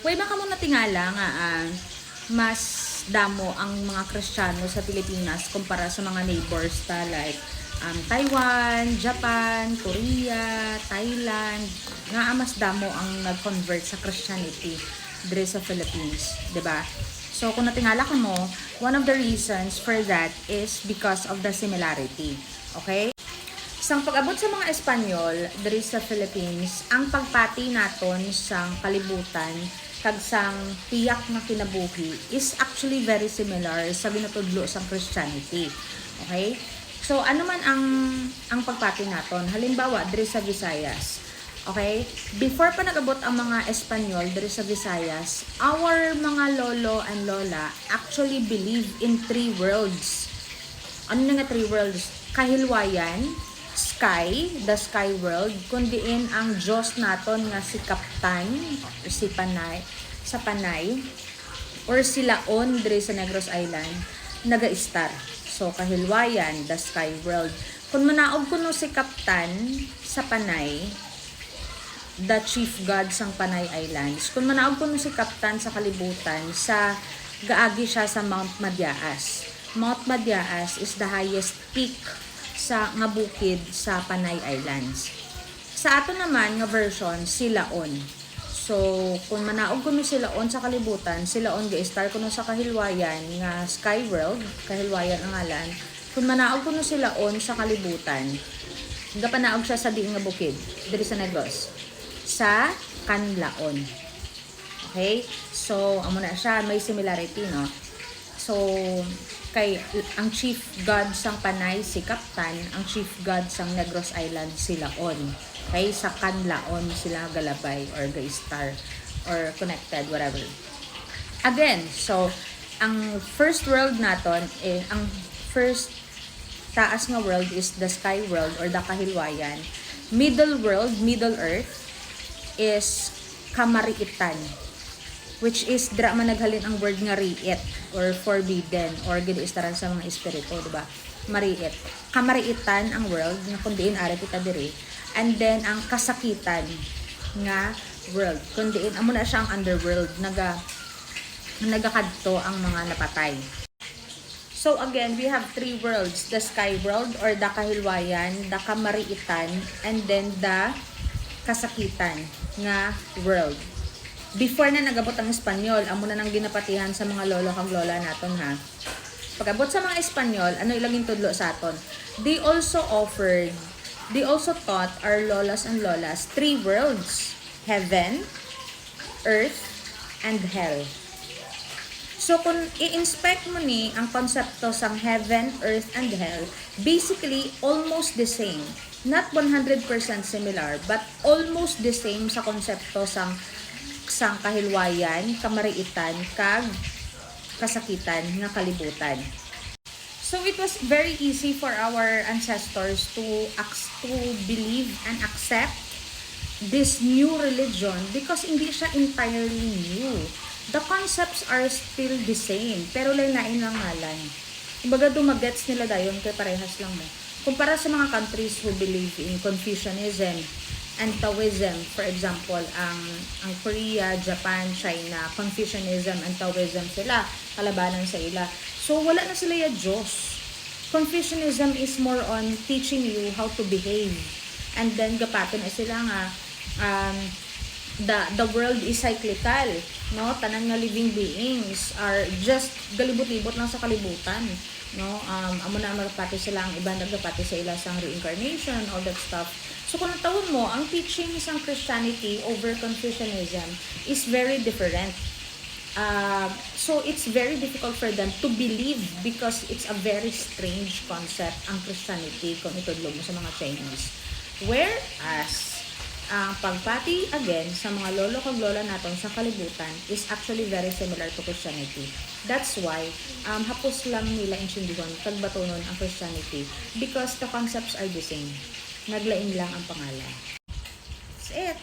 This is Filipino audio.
Way maka mo natingala nga mas damo ang mga Kristiyano sa Pilipinas kumpara sa mga neighbors ta like Taiwan, Japan, Korea, Thailand. Nga mas damo ang nag-convert sa Christianity dire sa Philippines, 'di ba? So kung natingala ka mo, one of the reasons for that is because of the similarity. Okay? Sang pag-abot sa mga Espanyol diri sa Philippines, ang pagpati naton sa kalibutan kag sang tiyak nga kinabuhi is actually very similar sa ginatudlo sang Christianity. Okay? So ano man ang pagpati naton? Halimbawa diri sa Visayas. Okay? Before pa nag-abot ang mga Espanyol diri sa Visayas, our mga lolo and lola actually believe in three worlds. Ano na nga three worlds? Kahilwayan, sky, the sky world, kundiin ang Diyos naton nga si Kaptan, or si Panay, sa Panay, or si Laon diri sa Negros Island, naga-star. So, kahilwayan, the sky world. Kung manaog ko no si Kaptan sa Panay, the chief god sang Panay Islands. Kung manaog ko no si Kaptan sa kalibutan, sa gaagi siya sa Mount Madiaas. Mount Madiaas is the highest peak sa nga bukid sa Panay Islands. Sa ato naman nga version, si Laon. So, kung manaog ko no si Laon sa kalibutan, si Laon ga-star ko no sa kahilwayan nga Sky World, kahilwayan ang ngalan. Kung manaog ko no si Laon sa kalibutan, gapanaog siya sa diin nga bukid, diri sa Negros, sa Canlaon. Okay? So, amo na siya, may similarity, no? So, kay ang chief god sang Panay si Kaptan, ang chief god sang Negros Island si Laon. Okay, sa Canlaon sila galabay or ga-star or connected, whatever. Again, so ang first world naton ang first taas nga world is the sky world or the kahilwayan. Middle world, middle earth is kamariitan, which is dira man naghalin ang word nga riit or forbidden or gid-istaran sa mga espiritu, di ba? Mariit. Kamariitan ang world nga kundiin ari kita diri. And then ang kasakitan nga world. Kundiin amo na siya ang underworld, nagakadto ang mga napatay. So again, we have three worlds, the sky world or the kahilwayan, the kamariitan, and then the kasakitan nga world. Before na nagabot ang Espanyol, amo na nang ginapatihan sa mga lolo kag lola naton ha. Pagabot sa mga Espanyol, ano ilaging tudlo sa aton? They also taught our lolas and lolas three worlds: heaven, earth, and hell. So kung i-inspect mo ni ang konsepto sang heaven, earth, and hell, basically almost the same. Not 100% similar, but almost the same sa konsepto sang kahilwayan, kamariitan, kag kasakitan nga kalibutan. So it was very easy for our ancestors to believe and accept this new religion because hindi siya entirely new. The concepts are still the same, pero lain-lain lang ngalan. Kumbaga dumagets nila dayon kay parehas lang mo. Kumpara sa mga countries who believe in Confucianism and Taoism, for example, ang Korea, Japan, China, Confucianism and Taoism sila, kalabanan sa ila. So wala na sila ya Diyos. Confucianism is more on teaching you how to behave. And then gapaton na sila nga the world is cyclical, no? Tanan nga living beings are just galibot-libot lang sa kalibutan, no? Amo na magapati sila, ang iba nagapati sa ila sang reincarnation, all that stuff. So kung natawon mo, ang teachings ng Christianity over Confucianism is very different. So it's very difficult for them to believe because it's a very strange concept ang Christianity kung itudlo mo sa mga Chinese. Whereas ang pagpati again sa mga lolo kag lola naton sa kalibutan is actually very similar to Christianity. That's why hapos lang nila intindihan kag batonon ang Christianity because the concepts are the same. Naglain lang ang pangalan. That's it.